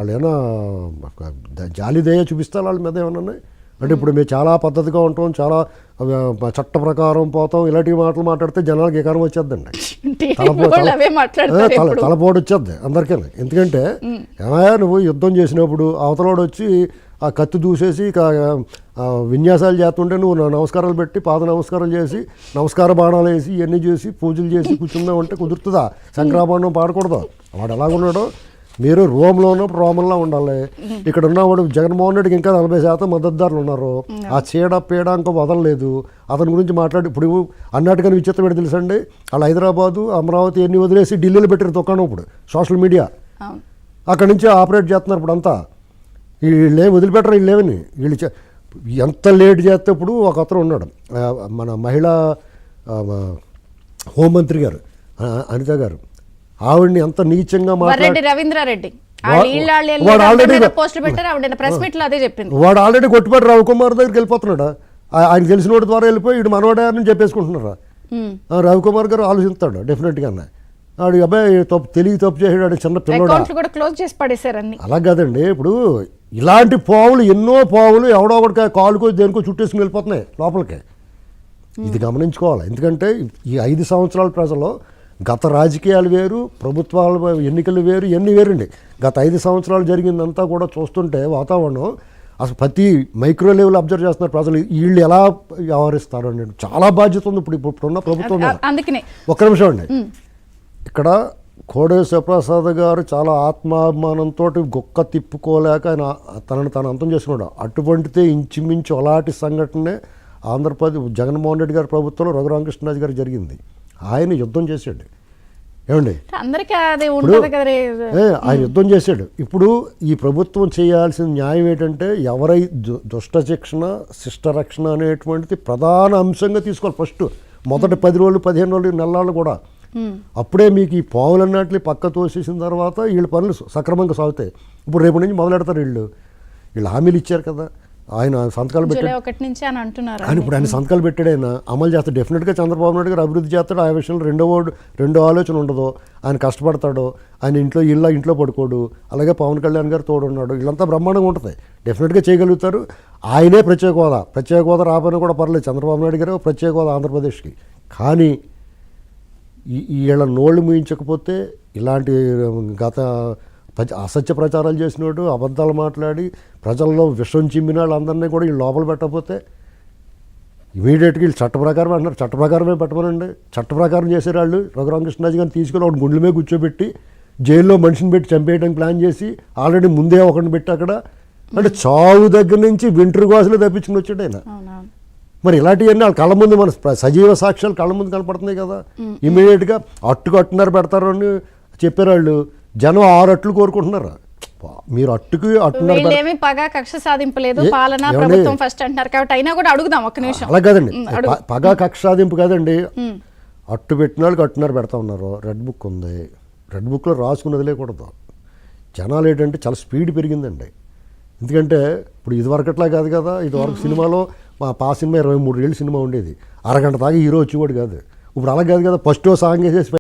వాళ్ళు ఏమైనా జాలి దయ చూపిస్తారు వాళ్ళ మీద ఏమన్నా అంటే ఇప్పుడు మేము చాలా పద్ధతిగా ఉంటాం, చాలా చట్ట ప్రకారం పోతాం, ఇలాంటి మాటలు మాట్లాడితే జనాలకు ఏకారం వచ్చేద్దండి, తలపోటు వచ్చేద్ది అందరికీ. ఎందుకంటే ఏమయ్యా నువ్వు యుద్ధం చేసినప్పుడు అవతలోడు వచ్చి ఆ కత్తి దూసేసి విన్యాసాలు చేస్తుంటే నువ్వు నమస్కారాలు పెట్టి పాద నమస్కారాలు చేసి నమస్కార బాణాలు వేసి ఇవన్నీ చేసి పూజలు చేసి కూర్చుందామంటే కుదురుతుందా? శంకరాభరణం పాడకూడదు. వాడు ఎలాగున్నాడో మీరు రోమ్లో ఉన్నప్పుడు రోమన్లా ఉండాలి. ఇక్కడ ఉన్నవాడు జగన్మోహన్ రెడ్డికి ఇంకా 40% మద్దతుదారులు ఉన్నారు. ఆ చీడ పీడ ఇంకా వదలలేదు. అతని గురించి మాట్లాడి ఇప్పుడు అన్నట్టుగానే విచిత్రం ఏంటి తెలుసండి, వాళ్ళు హైదరాబాదు అమరావతి అన్ని వదిలేసి ఢిల్లీలో పెట్టిన దుకాణం ఇప్పుడు సోషల్ మీడియా అక్కడి నుంచి ఆపరేట్ చేస్తున్నారు. ఇప్పుడు అంతా వీళ్ళే వదిలిపెట్టరు, వీళ్ళేమని వీళ్ళు ఎంత లేట్ చేస్తే ఇప్పుడు ఒక అతను ఉన్నాడు మన మహిళా హోంమంత్రి గారు అనిత గారు, ఆవిడ్ని ఎంత నీచంగా మాట్లాడి వాడు ఆల్రెడీ కొట్టిపెట్టి రవికుమార్ దగ్గరికి వెళ్ళిపోతున్నాడు. ఆయన తెలిసిన వాడి ద్వారా వెళ్ళిపోయి ఇటు మనవాడని చెప్పేసుకుంటున్నారా? రవికుమార్ గారు ఆలోచిస్తాడు డెఫినెట్గా. వాడు అబ్బాయి తప్పు చేసాడు చిన్న పిల్లడు. అలా కాదండి, ఇప్పుడు ఇలాంటి పావులు ఎన్నో పావులు ఎవడో ఒకటి కాలుకో దేనికో చుట్టేసుకుని వెళ్ళిపోతున్నాయి లోపలికి. ఇది గమనించుకోవాలి. ఎందుకంటే ఈ 5 సంవత్సరాల ప్రజలు గత రాజకీయాలు వేరు, ప్రభుత్వాల ఎన్నికలు వేరు, ఇవన్నీ వేరండి. గత 5 సంవత్సరాలు జరిగిందంతా కూడా చూస్తుంటే వాతావరణం అసలు ప్రతి మైక్రో లెవెల్ అబ్జర్వ్ చేస్తున్నారు ప్రజలు. వీళ్ళు ఎలా వ్యవహరిస్తారు అని చాలా బాధ్యత ఉంది ఇప్పుడున్న ప్రభుత్వం. ఒక్క నిమిషం అండి, ఇక్కడ కోడెల శివప్రసాద్ గారు చాలా ఆత్మాభిమానంతో గొక్క తిప్పుకోలేక ఆయన తనను తాను అంతం చేసుకున్నాడు. అటువంటిదే ఇంచుమించు అలాంటి సంఘటనే ఆంధ్రప్రదేశ్ జగన్మోహన్ రెడ్డి గారి ప్రభుత్వంలో రఘురామకృష్ణరాజు గారు జరిగింది. ఆయన యుద్ధం చేశాడు ఏమండి, ఆయన యుద్ధం చేశాడు. ఇప్పుడు ఈ ప్రభుత్వం చేయాల్సిన న్యాయం ఏంటంటే ఎవరై దుష్ట శిక్షణ శిష్ట రక్షణ అనేటువంటిది ప్రధాన అంశంగా తీసుకోవాలి. ఫస్ట్ మొదటి 10 రోజులు 15 రోజులు నెలలు కూడా అప్పుడే మీకు ఈ పావులన్నట్లు పక్క తోసేసిన తర్వాత వీళ్ళ పనులు సక్రమంగా సాగుతాయి. ఇప్పుడు రేపు నుంచి మొదలెడతారు. వీళ్ళు హామీలు ఇచ్చారు కదా, ఆయన సంతకాలు పెట్టాడు. కానీ ఇప్పుడు ఆయన సంతకాలు పెట్టాడు, ఆయన అమలు చేస్తాడు. డెఫినెట్గా చంద్రబాబు నాయుడు గారు అభివృద్ధి చేస్తాడు. ఆ విషయంలో రెండో ఆలోచన ఉండదు. ఆయన కష్టపడతాడు, ఆయన ఇంట్లో పడుకోడు. అలాగే పవన్ కళ్యాణ్ గారు తోడున్నాడు. వీళ్ళంతా బ్రహ్మాండంగా ఉంటుంది, డెఫినెట్గా చేయగలుగుతారు. ఆయనే ప్రత్యేక హోదా రాబోయినా కూడా పర్లేదు. చంద్రబాబు నాయుడు గారు ప్రత్యేక హోదా ఆంధ్రప్రదేశ్కి. కానీ వీళ్ళ నోళ్ళు ముయించకపోతే ఇలాంటి గత అసత్య ప్రచారాలు చేసినోడు, అబద్ధాలు మాట్లాడి ప్రజల్లో విషం చిమ్మిన వాళ్ళందరినీ కూడా వీళ్ళు లోపల పెట్టకపోతే ఇమీడియట్గా వీళ్ళు చట్ట ప్రకారం అంటున్నారు. చట్ట ప్రకారమే పెట్టమనండి. చట్ట ప్రకారం చేసే వాళ్ళు రఘురామకృష్ణరాజు గారిని తీసుకొని ఒకటి గుండెల మీద కూర్చోబెట్టి జైల్లో మనిషిని పెట్టి చంపేయడానికి ప్లాన్ చేసి ఆల్రెడీ ముందే ఒకరిని పెట్టి అక్కడ అంటే చావు దగ్గర నుంచి వింటర్ కోసలే తప్పించుకుని వచ్చాడు ఆయన. మరి ఇలాంటివన్నీ వాళ్ళ కళ్ళ ముందు మన సజీవ సాక్ష్యాలు కళ్ళ ముందు కనపడుతున్నాయి కదా. ఇమీడియట్గా అట్టున్నారు పెడతారు అని చెప్పారు వాళ్ళు. జనం 6 అట్లు కోరుకుంటున్నారు. మీరు అట్టున్నారు పగ కక్ష సాధింపలేదు, పాలన ప్రభుత్వం ఫస్ట్ అంటారు కాబట్టి అయినా కూడా అడుగుదాం ఒక్క నిమిషం. అలా కాదండి, పగ కక్ష సాధింపు కాదండి. అట్టు పెట్టిన వాళ్ళకి అట్టున్నారు పెడతా ఉన్నారు. రెడ్ బుక్ ఉంది, రెడ్ బుక్లో రాసుకుని వదిలేకూడదు. జనాలు ఏంటంటే చాలా స్పీడ్ పెరిగిందండి. ఎందుకంటే ఇప్పుడు ఇదివరకట్లా కాదు కదా. ఇదివరకు సినిమాలో మా సినిమా 23 ఏళ్ళ సినిమా ఉండేది, అరగంట దాకా హీరో వచ్చేవాడు కాదు. ఇప్పుడు అలా కాదు కదా, ఫస్ట్ సాంగ్ వేసేసి